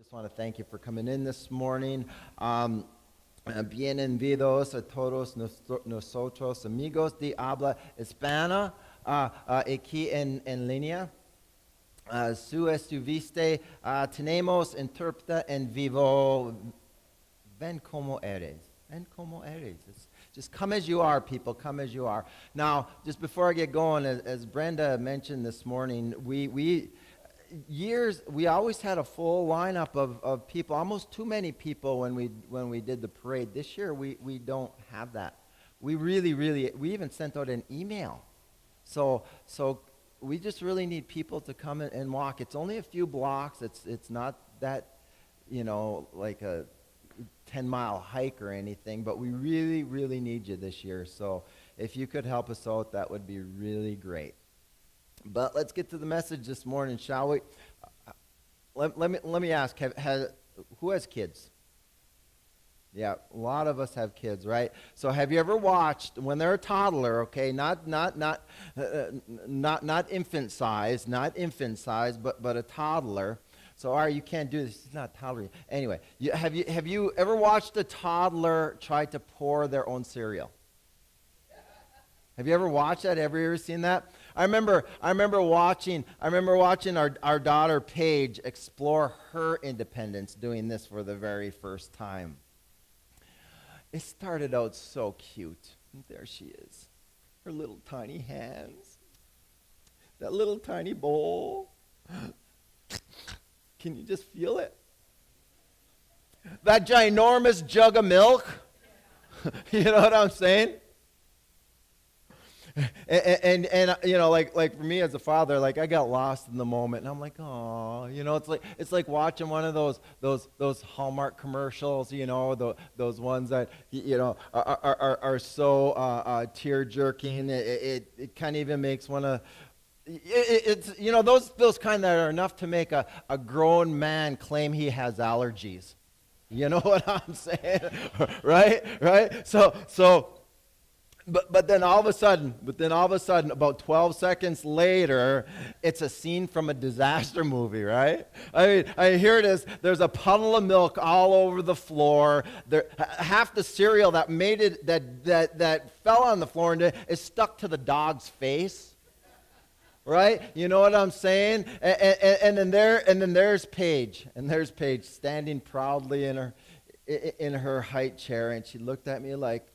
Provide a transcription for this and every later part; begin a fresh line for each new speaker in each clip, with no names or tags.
just want to thank you for coming in this morning. Bienvenidos a todos nosotros, amigos de habla hispana, aquí en línea. Su estuviste, tenemos intérprete en vivo. Ven como eres. Ven como eres. Just come as you are, people. Come as you are. Now, just before I get going, as Brenda mentioned this morning, we always had a full lineup of people, almost too many people when we did the parade. This year we don't have that. We we even sent out an email. So we just really need people to come and walk. It's only a few blocks. It's not that, like a 10-mile hike or anything, but we really need you this year. So if you could help us out, that would be really great. But let's get to the message this morning, shall we? Let me ask, who has kids? Yeah, a lot of us have kids, right? So have you ever watched when they're a toddler? Okay, not infant size, but a toddler. So, all right, you can't do this. It's not toddler. Anyway, have you ever watched a toddler try to pour their own cereal? Have you ever watched that? Have you ever seen that? I remember watching our daughter Paige explore her independence doing this for the very first time. It started out so cute. There she is. Her little tiny hands. That little tiny bowl. Can you just feel it? That ginormous jug of milk. You know what I'm saying? And like for me as a father, like I got lost in the moment, and I'm like, oh, it's like watching one of those Hallmark commercials, those ones that are so tear jerking. It kind of even makes one of it's those kind that are enough to make a grown man claim he has allergies. You know what I'm saying? right? So. But then all of a sudden, about 12 seconds later, it's a scene from a disaster movie, right? I mean, here it is. There's a puddle of milk all over the floor. Half the cereal that made it that fell on the floor and is stuck to the dog's face, right? You know what I'm saying? And then there's Paige, standing proudly in her high chair, and she looked at me like,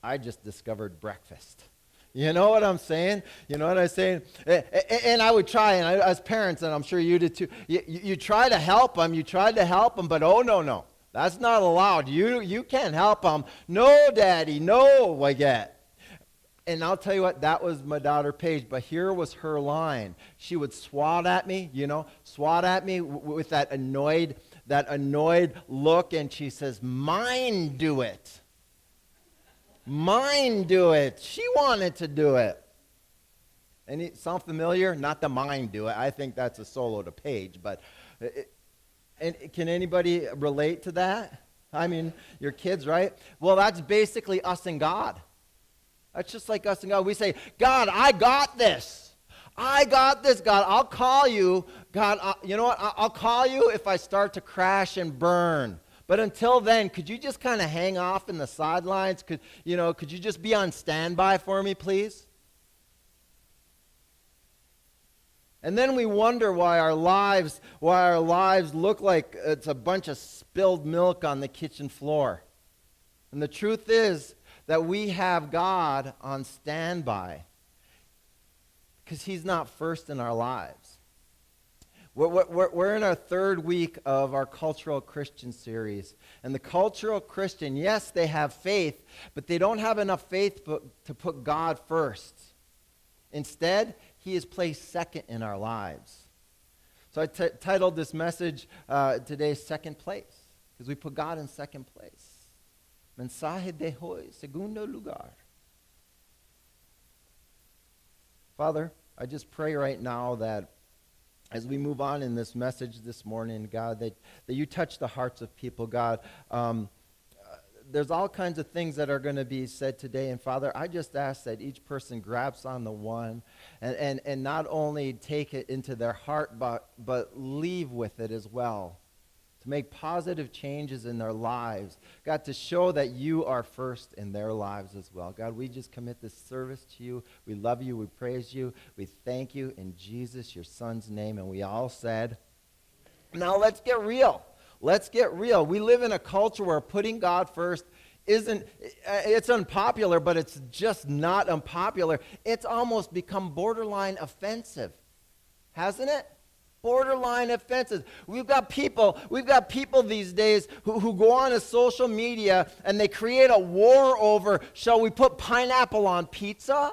I just discovered breakfast. You know what I'm saying? You know what I'm saying? And I would try, and as parents, and I'm sure you did too, you try to help them, but oh, no. That's not allowed. You can't help them. No, Daddy, no, I get. And I'll tell you what, that was my daughter Paige, but here was her line. She would swat at me with that annoyed look, and she says, "Mine do it. Mine do it." She wanted to do it. And sound familiar? Not the mine do it. I think that's a solo to Paige. But and can anybody relate to that? I mean, your kids, right? Well, that's basically us and God. That's just like us and God. We say, God, I got this. I got this, God. I'll call you. God, you know what? I'll call you if I start to crash and burn. But until then, could you just kind of hang off in the sidelines? Could you just be on standby for me, please? And then we wonder why our lives look like it's a bunch of spilled milk on the kitchen floor. And the truth is that we have God on standby because he's not first in our lives. We're in our third week of our Cultural Christian series. And the cultural Christian, yes, they have faith, but they don't have enough faith to put God first. Instead, he is placed second in our lives. So I titled this message today, Second Place, because we put God in second place. Mensaje de hoy, segundo lugar. Father, I just pray right now that as we move on in this message this morning, God, that you touch the hearts of people, God, there's all kinds of things that are going to be said today. And Father, I just ask that each person grabs on the one and not only take it into their heart, but leave with it as well. To make positive changes in their lives. God, to show that you are first in their lives as well. God, we just commit this service to you. We love you. We praise you. We thank you in Jesus, your Son's name. And we all said, now let's get real. Let's get real. We live in a culture where putting God first it's unpopular, but it's just not unpopular. It's almost become borderline offensive, hasn't it? Borderline offensive. We've got people these days who go on to social media and they create a war over, shall we put pineapple on pizza?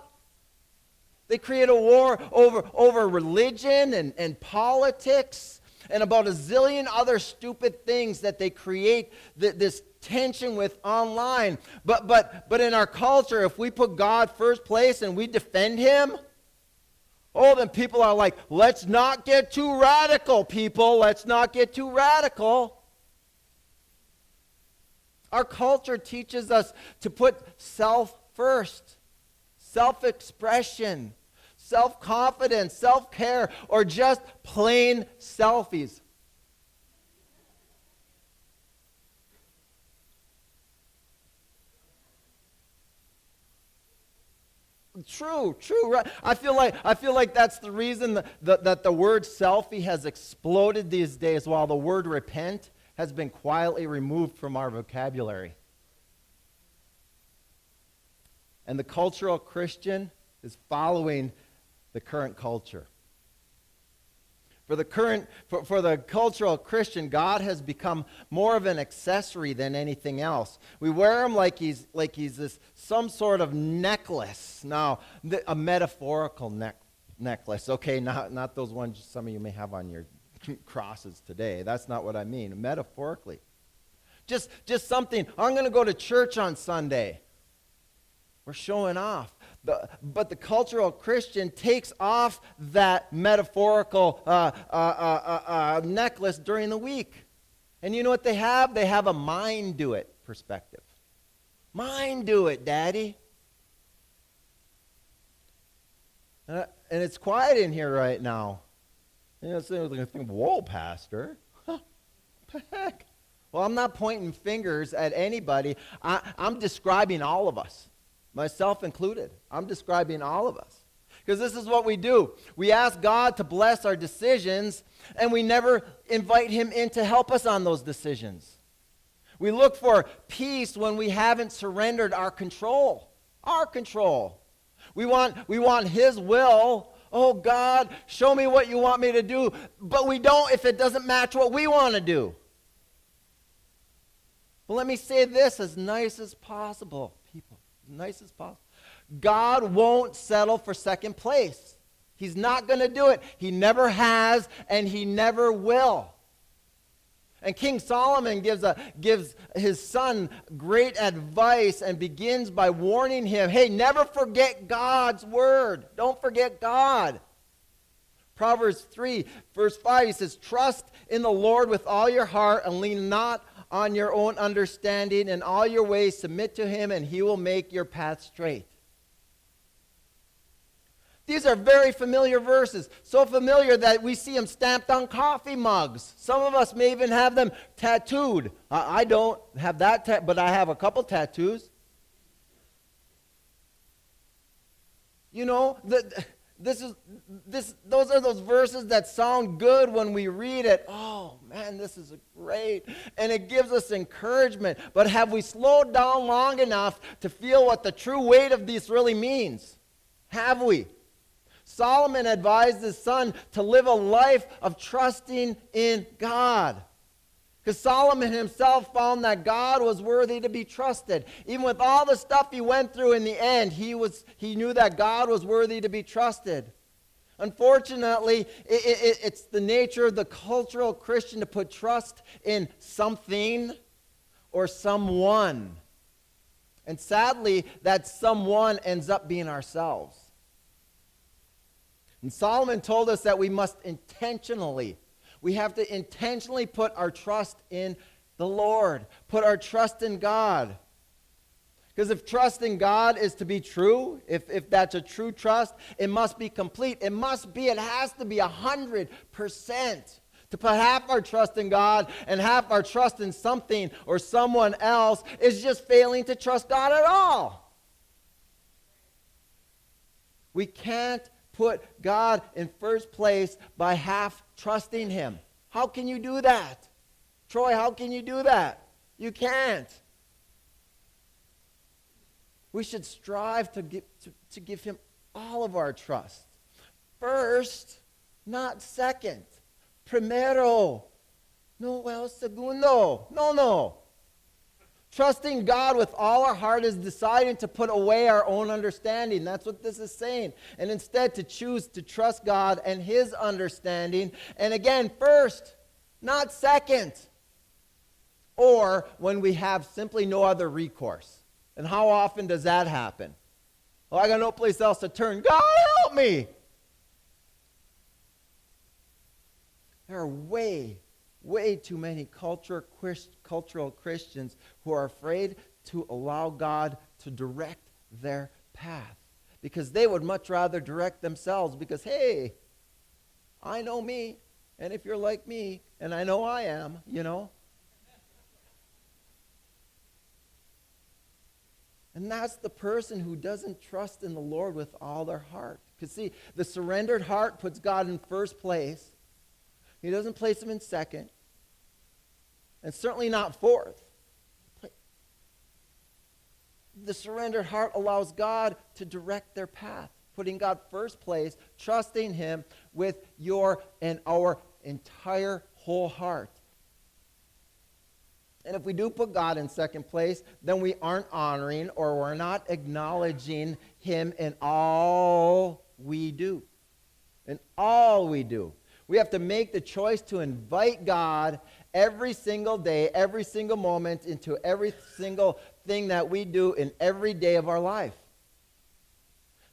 They create a war over religion and politics and about a zillion other stupid things that they create this tension with online. But in our culture, if we put God first place and we defend him, then people are like, let's not get too radical, people. Let's not get too radical. Our culture teaches us to put self first, self-expression, self-confidence, self-care, or just plain selfies. True, right? I feel like that's the reason that the word selfie has exploded these days, while the word repent has been quietly removed from our vocabulary. And the cultural Christian is following the current culture. For the cultural Christian, God has become more of an accessory than anything else. We wear him like he's this some sort of necklace. Now, a metaphorical necklace. Okay, not those ones some of you may have on your crosses today. That's not what I mean. Metaphorically, just something. I'm going to go to church on Sunday. We're showing off. But the cultural Christian takes off that metaphorical necklace during the week. And you know what they have? They have a mine do it perspective. Mine do it, Daddy. And it's quiet in here right now. So I think, whoa, Pastor. Huh, what the heck? Well, I'm not pointing fingers at anybody. I'm describing all of us. Myself included. I'm describing all of us. Because this is what we do. We ask God to bless our decisions, and we never invite him in to help us on those decisions. We look for peace when we haven't surrendered our control. Our control. We want his will. Oh, God, show me what you want me to do. But we don't if it doesn't match what we want to do. But let me say this as nice as possible, people. As nice as possible. God won't settle for second place. He's not going to do it. He never has, and he never will. And King Solomon gives his son great advice and begins by warning him, hey, never forget God's word. Don't forget God. Proverbs 3, verse 5, he says, trust in the Lord with all your heart and lean not on your own understanding. In all your ways submit to him, and he will make your path straight. These are very familiar verses, so familiar that we see them stamped on coffee mugs. Some of us may even have them tattooed. I don't have that, but I have a couple tattoos. You know, those are those verses that sound good when we read it. Oh, man, this is great. And it gives us encouragement. But have we slowed down long enough to feel what the true weight of this really means? Have we? Solomon advised his son to live a life of trusting in God. Because Solomon himself found that God was worthy to be trusted. Even with all the stuff he went through in the end, he knew that God was worthy to be trusted. Unfortunately, it's the nature of the cultural Christian to put trust in something or someone. And sadly, that someone ends up being ourselves. And Solomon told us that we have to intentionally put our trust in the Lord, put our trust in God. Because if trusting God is to be true, if that's a true trust, it must be complete. It has to be 100%. To put half our trust in God and half our trust in something or someone else is just failing to trust God at all. We can't put God in first place by half trusting him. How can you do that? Troy, how can you do that? You can't. We should strive to give him all of our trust. First, not second. Primero. No el segundo. No. Trusting God with all our heart is deciding to put away our own understanding. That's what this is saying. And instead to choose to trust God and his understanding. And again, first, not second. Or when we have simply no other recourse. And how often does that happen? Well, I got no place else to turn. God help me! There are way too many cultural Christians who are afraid to allow God to direct their path. Because they would much rather direct themselves because, hey, I know me. And if you're like me, and I know I am, And that's the person who doesn't trust in the Lord with all their heart. Because see, the surrendered heart puts God in first place. He doesn't place him in second. And certainly not fourth. The surrendered heart allows God to direct their path. Putting God first place, trusting him with your and our entire whole heart. And if we do put God in second place, then we aren't honoring or we're not acknowledging him in all we do. In all we do. We have to make the choice to invite God every single day, every single moment, into every single thing that we do in every day of our life.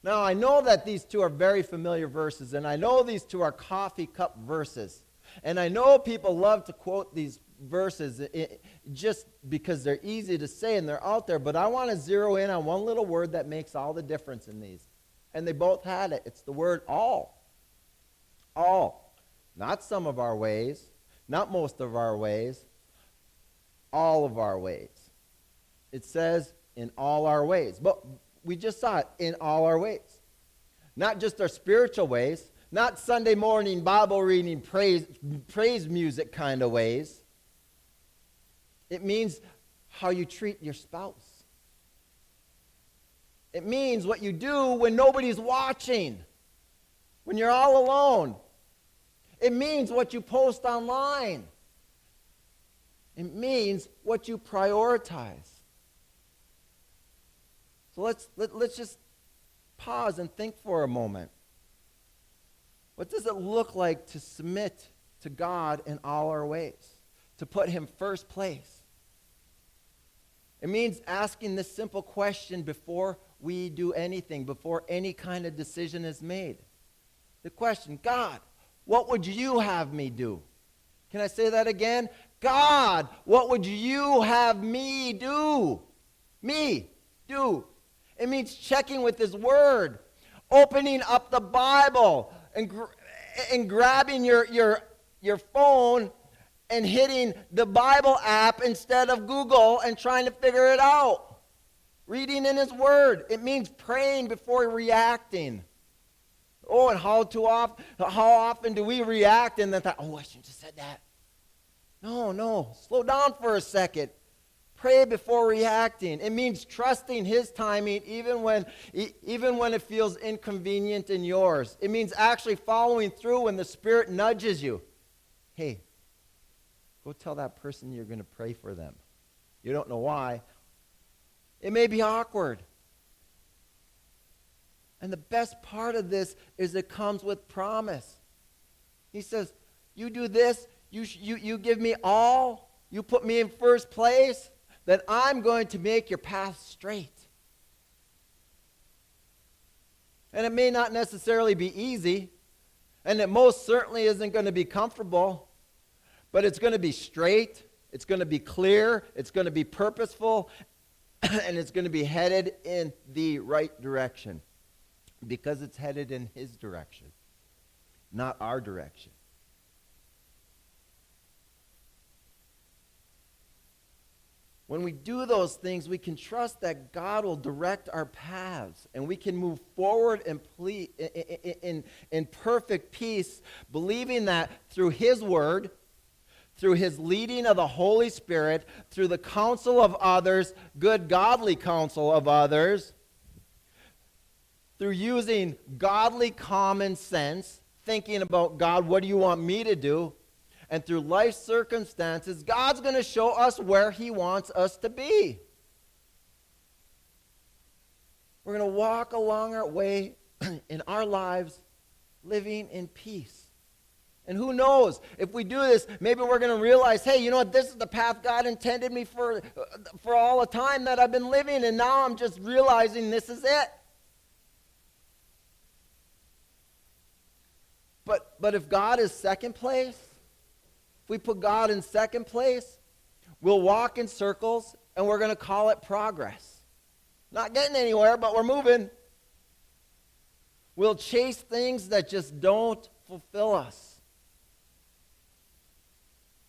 Now, I know that these two are very familiar verses, and I know these two are coffee cup verses. And I know people love to quote these verses just because they're easy to say and they're out there, but I want to zero in on one little word that makes all the difference in these. And they both had it. It's the word all. All. Not some of our ways, not most of our ways, all of our ways. It says in all our ways. But we just saw it, in all our ways. Not just our spiritual ways, not Sunday morning Bible reading, praise music kind of ways. It means how you treat your spouse. It means what you do when nobody's watching, when you're all alone. It means what you post online. It means what you prioritize. So let's just pause and think for a moment. What does it look like to submit to God in all our ways? To put him first place? It means asking this simple question before we do anything, before any kind of decision is made. The question, God, what would you have me do? Can I say that again? God, what would you have me do? Me, do. It means checking with his word, opening up the Bible, and grabbing your phone and hitting the Bible app instead of Google and trying to figure it out. Reading in his word. It means praying before reacting. Oh, and how often do we react and then thought, oh, I shouldn't have said that. No. Slow down for a second. Pray before reacting. It means trusting his timing even when it feels inconvenient in yours. It means actually following through when the Spirit nudges you. Hey, go tell that person you're going to pray for them. You don't know why. It may be awkward. And the best part of this is it comes with promise. He says, you do this, you give me all, you put me in first place, then I'm going to make your path straight. And it may not necessarily be easy, and it most certainly isn't going to be comfortable, but it's going to be straight, it's going to be clear, it's going to be purposeful, and it's going to be headed in the right direction because it's headed in his direction, not our direction. When we do those things, we can trust that God will direct our paths, and we can move forward in perfect peace, believing that through his word, through his leading of the Holy Spirit, through the counsel of others, good godly counsel of others, through using godly common sense, thinking about, God, what do you want me to do? And through life circumstances, God's going to show us where he wants us to be. We're going to walk along our way in our lives living in peace. And who knows, if we do this, maybe we're going to realize, hey, you know what, this is the path God intended me for all the time that I've been living, and now I'm just realizing this is it. But if God is second place, if we put God in second place, we'll walk in circles and we're going to call it progress. Not getting anywhere, but we're moving. We'll chase things that just don't fulfill us.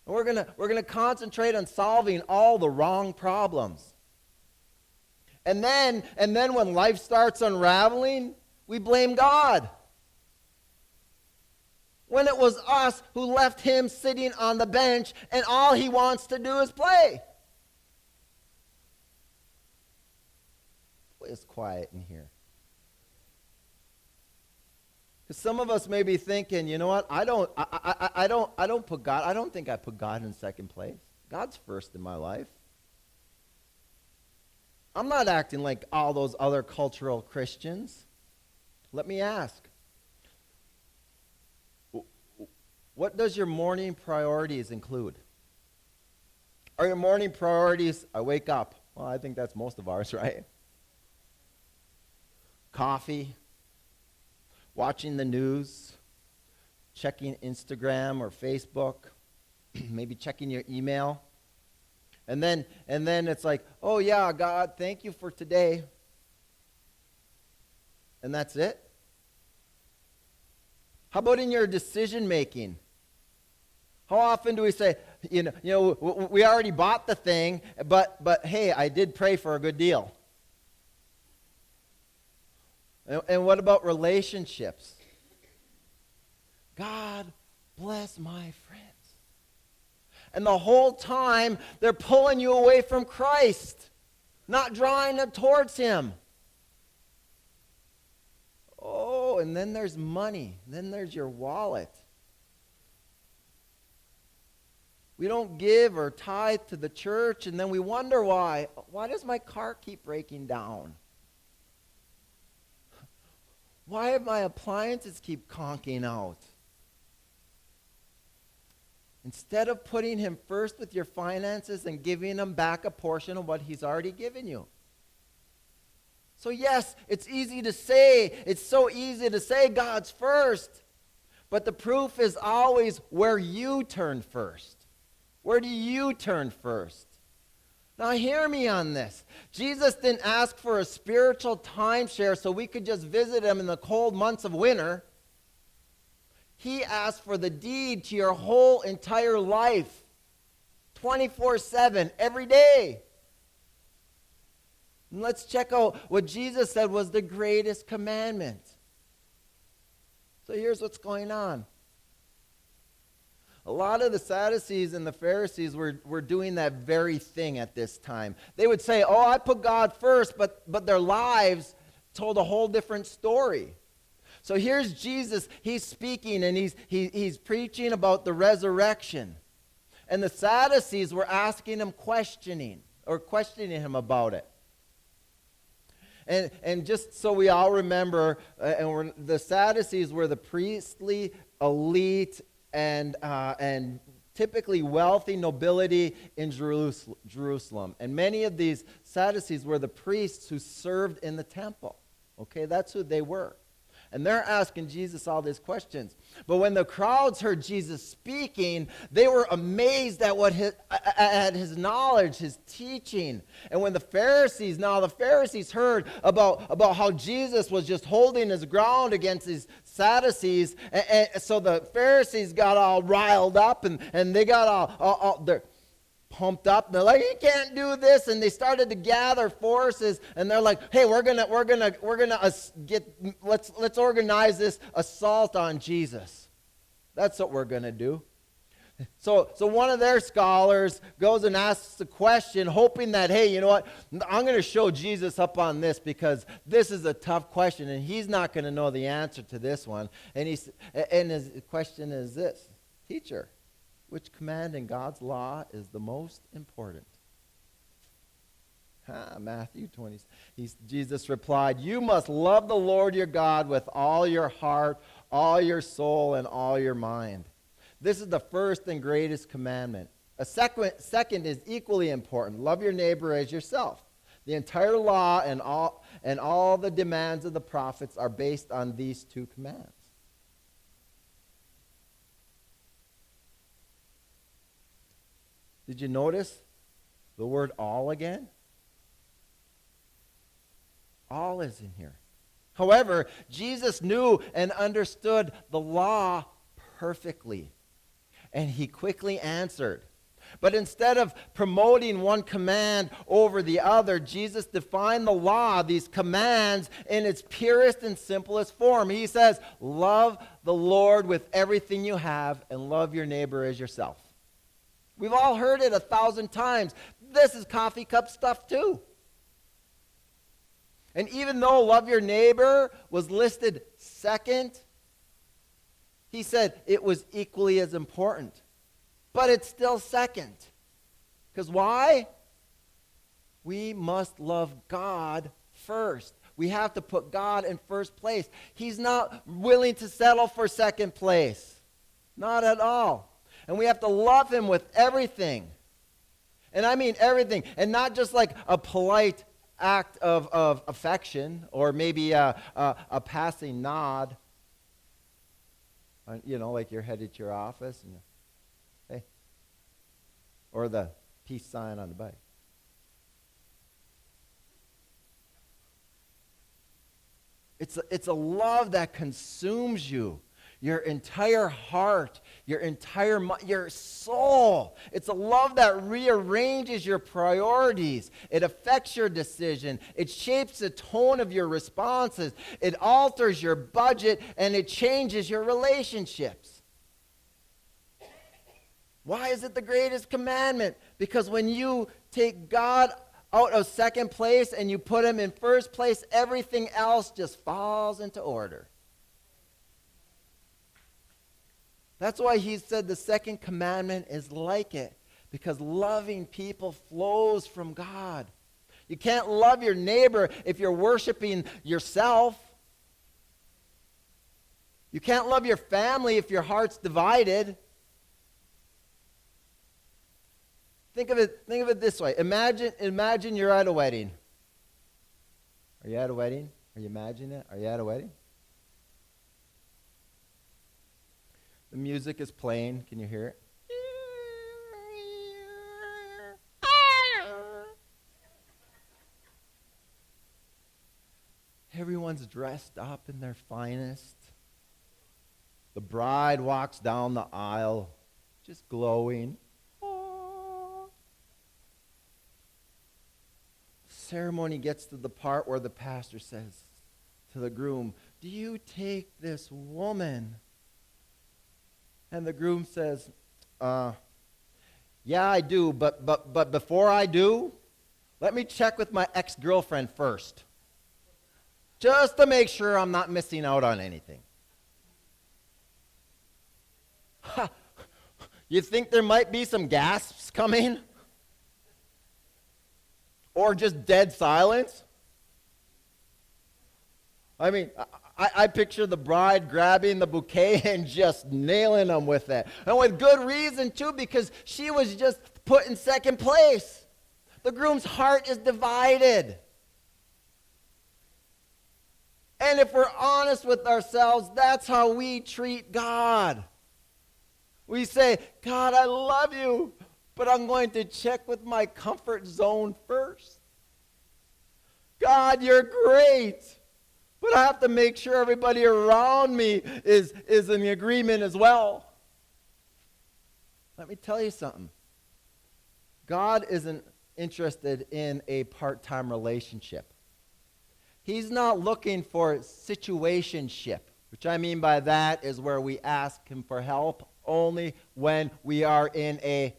And we're going to concentrate on solving all the wrong problems. And then when life starts unraveling, we blame God. When it was us who left him sitting on the bench and all he wants to do is play. It's quiet in here. Because some of us may be thinking, you know what, I don't think I put God in second place. God's first in my life. I'm not acting like all those other cultural Christians. Let me ask. What does your morning priorities include? Are your morning priorities, I wake up? Well, I think that's most of ours, right? Coffee, watching the news, checking Instagram or Facebook, maybe checking your email. And then it's like, oh yeah, God, thank you for today. And that's it? How about in your decision making? How often do we say, you know, we already bought the thing, but hey, I did pray for a good deal. And what about relationships? God bless my friends. And the whole time, they're pulling you away from Christ, not drawing them towards him. Oh, and then there's money. Then there's your wallet. We don't give or tithe to the church, and then we wonder why. Why does my car keep breaking down? Why do my appliances keep conking out? Instead of putting him first with your finances and giving him back a portion of what he's already given you. So yes, it's easy to say, it's so easy to say God's first, but the proof is always where you turn first. Where do you turn first? Now hear me on this. Jesus didn't ask for a spiritual timeshare so we could just visit him in the cold months of winter. He asked for the deed to your whole entire life, 24/7, every day. And let's check out what Jesus said was the greatest commandment. So here's what's going on. A lot of the Sadducees and the Pharisees were doing that very thing at this time. They would say, oh, I put God first, but their lives told a whole different story. So here's Jesus, he's speaking and he's preaching about the resurrection. And the Sadducees were asking him questioning him about it. And just so we all remember, the Sadducees were the priestly elite and typically wealthy nobility in Jerusalem. And many of these Sadducees were the priests who served in the temple. Okay, that's who they were. And they're asking Jesus all these questions. But when the crowds heard Jesus speaking, they were amazed at at his knowledge, his teaching. And when the Pharisees heard about how Jesus was just holding his ground against these Sadducees, and so the Pharisees got all riled up, and they got all they're pumped up. They're like, "You can't do this," and they started to gather forces. And they're like, "Hey, let's organize this assault on Jesus. That's what we're gonna do." So one of their scholars goes and asks a question, hoping that, hey, you know what? I'm going to show Jesus up on this because this is a tough question, and he's not going to know the answer to this one. And his question is this: "Teacher, which command in God's law is the most important?" Matthew 20. Jesus replied, "You must love the Lord your God with all your heart, all your soul, and all your mind. This is the first and greatest commandment. A second is equally important. Love your neighbor as yourself. The entire law and all the demands of the prophets are based on these two commands." Did you notice the word all again? All is in here. However, Jesus knew and understood the law perfectly. And he quickly answered. But instead of promoting one command over the other, Jesus defined the law, these commands, in its purest and simplest form. He says, "Love the Lord with everything you have and love your neighbor as yourself." We've all heard it 1,000 times. This is coffee cup stuff too. And even though love your neighbor was listed second, he said it was equally as important. But it's still second. Because why? We must love God first. We have to put God in first place. He's not willing to settle for second place. Not at all. And we have to love him with everything. And I mean everything. And not just like a polite act of affection or maybe a passing nod. You know, like you're headed to your office and hey, or the peace sign on the bike. It's a love that consumes you, your entire heart, your entire your soul. It's a love that rearranges your priorities. It affects your decision. It shapes the tone of your responses. It alters your budget, and it changes your relationships. Why is it the greatest commandment? Because when you take God out of second place and you put him in first place, everything else just falls into order. That's why he said the second commandment is like it, because loving people flows from God. You can't love your neighbor if you're worshiping yourself. You can't love your family if your heart's divided. Think of it this way. Imagine you're at a wedding. Are you at a wedding? Are you imagining it? Are you at a wedding? The music is playing. Can you hear it? Everyone's dressed up in their finest. The bride walks down the aisle, just glowing. Ceremony gets to the part where the pastor says to the groom, "Do you take this woman?" And the groom says, "Yeah, I do, but before I do, let me check with my ex-girlfriend first, just to make sure I'm not missing out on anything." You think there might be some gasps coming? Or just dead silence? I mean, I picture the bride grabbing the bouquet and just nailing them with it. And with good reason, too, because she was just put in second place. The groom's heart is divided. And if we're honest with ourselves, that's how we treat God. We say, God, I love you, but I'm going to check with my comfort zone first. God, you're great, but I have to make sure everybody around me is in agreement as well. Let me tell you something. God isn't interested in a part-time relationship. He's not looking for situationship, which I mean by that is where we ask him for help only when we are in a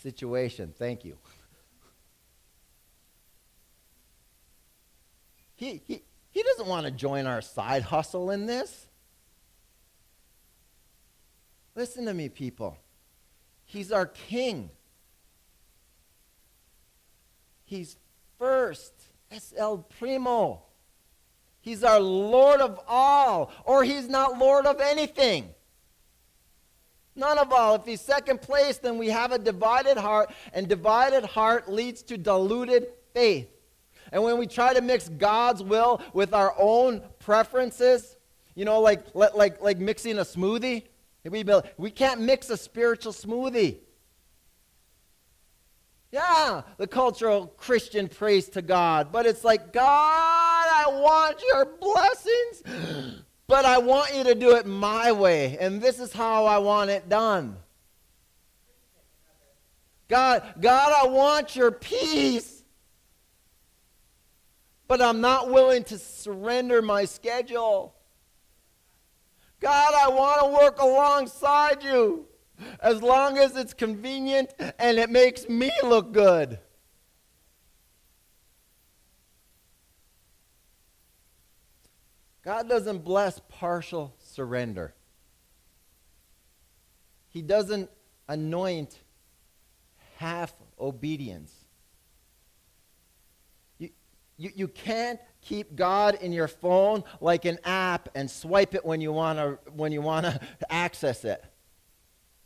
situation. Thank you. He doesn't want to join our side hustle in this. Listen to me, people. He's our king. He's first. Es el primo. He's our Lord of all, or he's not Lord of anything. None of all. If he's second place, then we have a divided heart, and divided heart leads to diluted faith. And when we try to mix God's will with our own preferences, like mixing a smoothie, we can't mix a spiritual smoothie. Yeah, the cultural Christian praise to God. But it's like, God, I want your blessings, but I want you to do it my way. And this is how I want it done. God, I want your peace, but I'm not willing to surrender my schedule. God, I want to work alongside you, as long as it's convenient and it makes me look good. God doesn't bless partial surrender. He doesn't anoint half obedience. You can't keep God in your phone like an app and swipe it when you want to access it.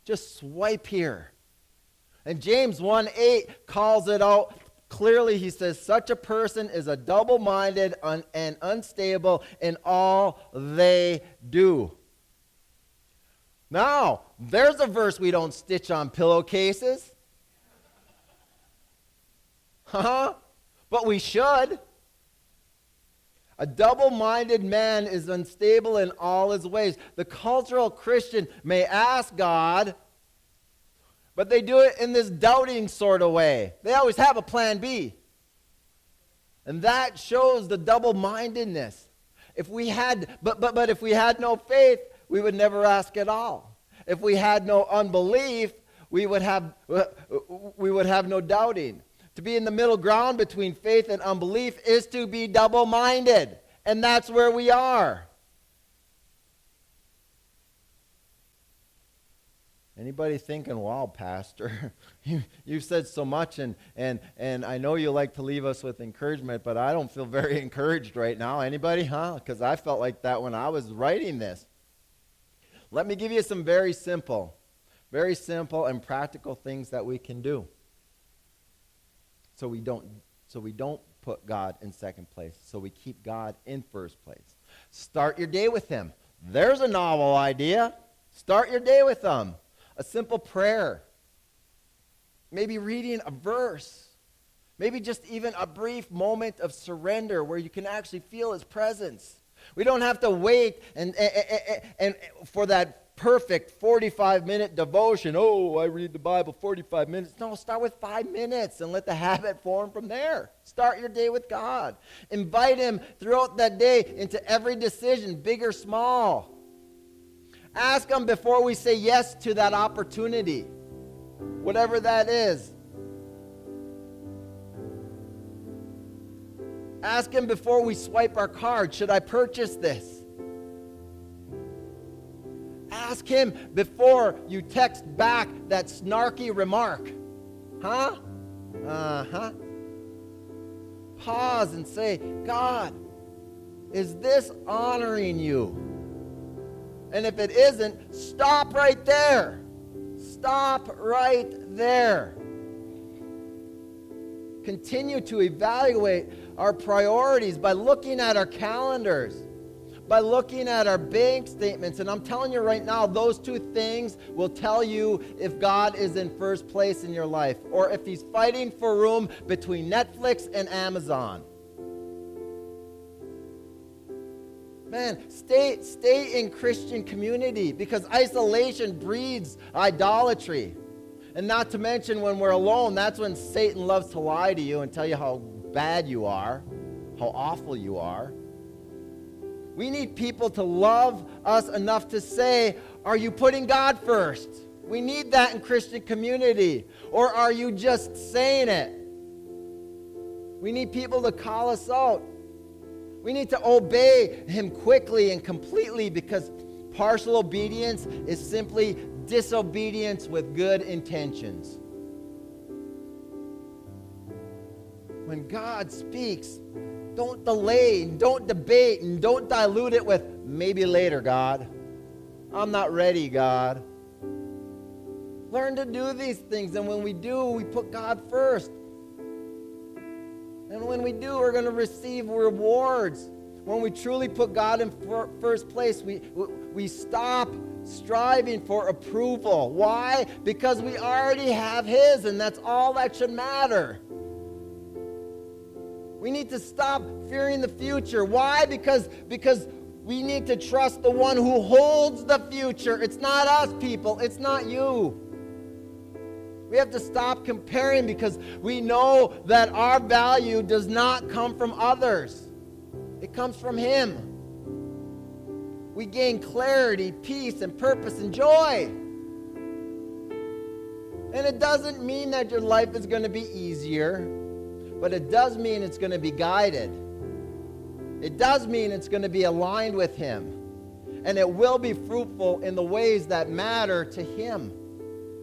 Just swipe here. And James 1:8 calls it out clearly. He says, such a person is a double-minded and unstable in all they do. Now, there's a verse we don't stitch on pillowcases. But we should. A double-minded man is unstable in all his ways. The cultural Christian may ask God, but they do it in this doubting sort of way. They always have a plan B. And that shows the double-mindedness. If we had no faith, we would never ask at all. If we had no unbelief, we would have no doubting. To be in the middle ground between faith and unbelief is to be double-minded. And that's where we are. Anybody thinking, wow, Pastor, you've said so much, and I know you like to leave us with encouragement, but I don't feel very encouraged right now. Anybody, Because I felt like that when I was writing this. Let me give you some very simple and practical things that we can do. So we don't put God in second place. So we keep God in first place. Start your day with him. There's a novel idea. Start your day with him. A simple prayer. Maybe reading a verse. Maybe just even a brief moment of surrender where you can actually feel his presence. We don't have to wait and for that perfect 45-minute devotion. Oh, I read the Bible 45 minutes. No, start with 5 minutes and let the habit form from there. Start your day with God. Invite him throughout that day into every decision, big or small. Ask him before we say yes to that opportunity, whatever that is. Ask him before we swipe our card, should I purchase this? Ask him before you text back that snarky remark. Pause and say, God, is this honoring you? And if it isn't, stop right there. Stop right there. continue to evaluate our priorities by looking at our calendars, by looking at our bank statements. And I'm telling you right now, those two things will tell you if God is in first place in your life or if he's fighting for room between Netflix and Amazon. Man, stay in Christian community, because isolation breeds idolatry. And not to mention, when we're alone, that's when Satan loves to lie to you and tell you how bad you are, how awful you are. We need people to love us enough to say, are you putting God first? We need that in Christian community. Or are you just saying it? We need people to call us out. We need to obey him quickly and completely, because partial obedience is simply disobedience with good intentions. When God speaks, don't delay, and don't debate, and don't dilute it with maybe later, God. I'm not ready, God. Learn to do these things, and when we do, we put God first. And when we do, we're going to receive rewards. When we truly put God in first place, we stop striving for approval. Why? Because we already have his, and that's all that should matter. We need to stop fearing the future. Why? Because we need to trust the one who holds the future. It's not us, people. It's not you. We have to stop comparing, because we know that our value does not come from others. It comes from him. We gain clarity, peace, and purpose and joy. And it doesn't mean that your life is going to be easier, but it does mean it's going to be guided. It does mean it's going to be aligned with him. And it will be fruitful in the ways that matter to him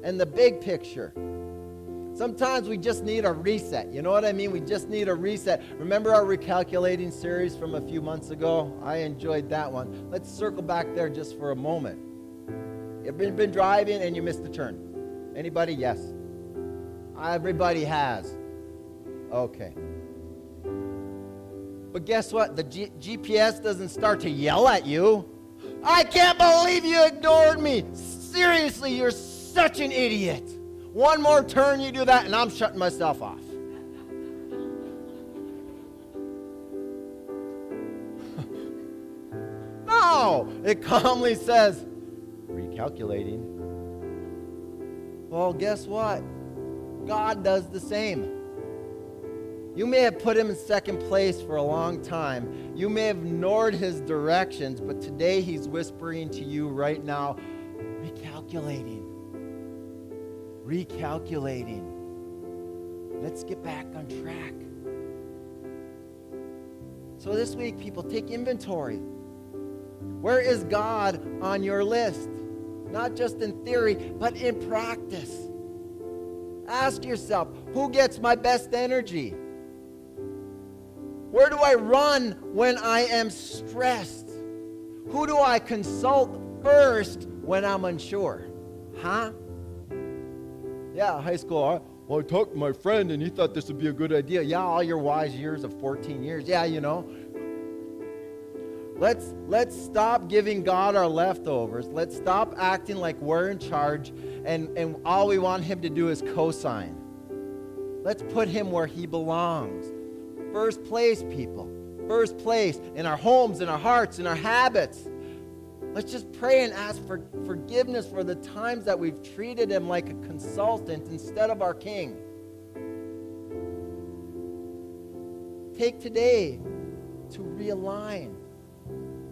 and the big picture. Sometimes we just need a reset. You know what I mean? We just need a reset. Remember our recalculating series from a few months ago? I enjoyed that one. Let's circle back there just for a moment. You've been driving and you missed the turn. Anybody? Yes. Everybody has. Okay. But guess what? The GPS doesn't start to yell at you. I can't believe you ignored me. Seriously, you're such an idiot. One more turn, you do that, and I'm shutting myself off. No, it calmly says, recalculating. Well, guess what? God does the same. You may have put him in second place for a long time. You may have ignored his directions, but today he's whispering to you right now, recalculating. Recalculating. Let's get back on track. So this week, people, take inventory. Where is God on your list? Not just in theory, but in practice. Ask yourself, who gets my best energy? Where do I run when I am stressed? Who do I consult first when I'm unsure? Huh? Yeah, high school. Well, I talked to my friend and he thought this would be a good idea. Yeah, all your wise years of 14 years. Yeah, you know. Let's stop giving God our leftovers. Let's stop acting like we're in charge and all we want him to do is co-sign. Let's put him where he belongs. First place, people. First place in our homes, in our hearts, in our habits. Let's just pray and ask for forgiveness for the times that we've treated him like a consultant instead of our king. Take today to realign.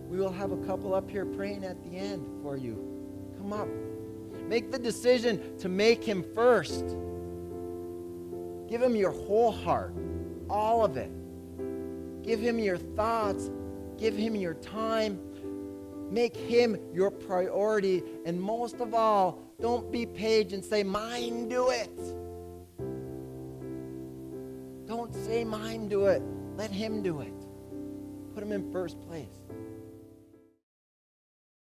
We will have a couple up here praying at the end for you. Come up. Make the decision to make him first. Give him your whole heart, all of it. Give him your thoughts. Give him your time. Make him your priority. And most of all, don't be Paige and say, mine do it. Don't say mine do it. Let him do it. Put him in first place.